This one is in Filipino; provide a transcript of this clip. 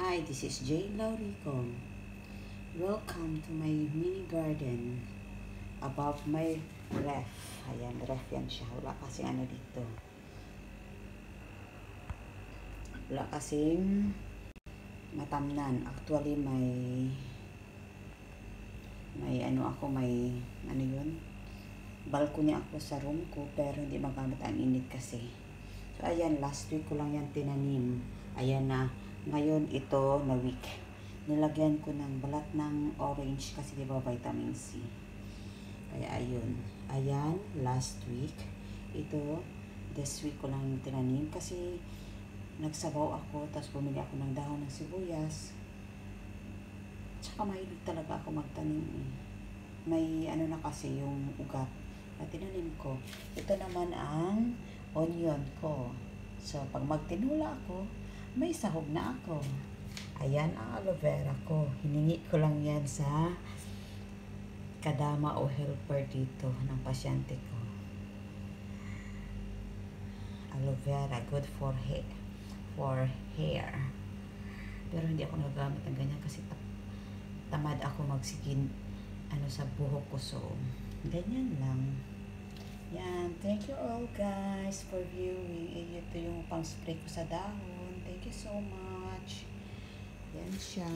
Hi, this is Jane Laurico. Welcome to my mini garden above my ref. Ayan, ref yan siya. Wala kasing ano dito. Wala kasing matamnan. Actually, may ano yun? Balcony ako sa room ko, pero hindi magamit ang init kasi. So, ayan, last week ko lang yan tinanim. Ayan na. Ngayon, ito na week. Nilagyan ko ng balat ng orange kasi di ba vitamin C. Kaya ayun. Ayan, last week. Ito, this week ko lang tinanim kasi nagsabaw ako, tapos bumili ako ng dahon ng sibuyas. Tsaka mahilig talaga ako magtanim eh. May ano na kasi yung ugat na tinanim ko. Ito naman ang onion ko. So, pag magtinula ako, may sahog na ako. Ayan ang aloe vera ko. Hiningi ko lang yan sa kadama o helper dito ng pasyente ko. Aloe vera, good for hair. Pero hindi ako nagamit ng ganyan kasi tamad ako magsigin sa buhok ko. So, ganyan lang. Yan. Thank you all guys for viewing. Ito yung pang spray ko sa dahon. Thank you so much. Yan siya.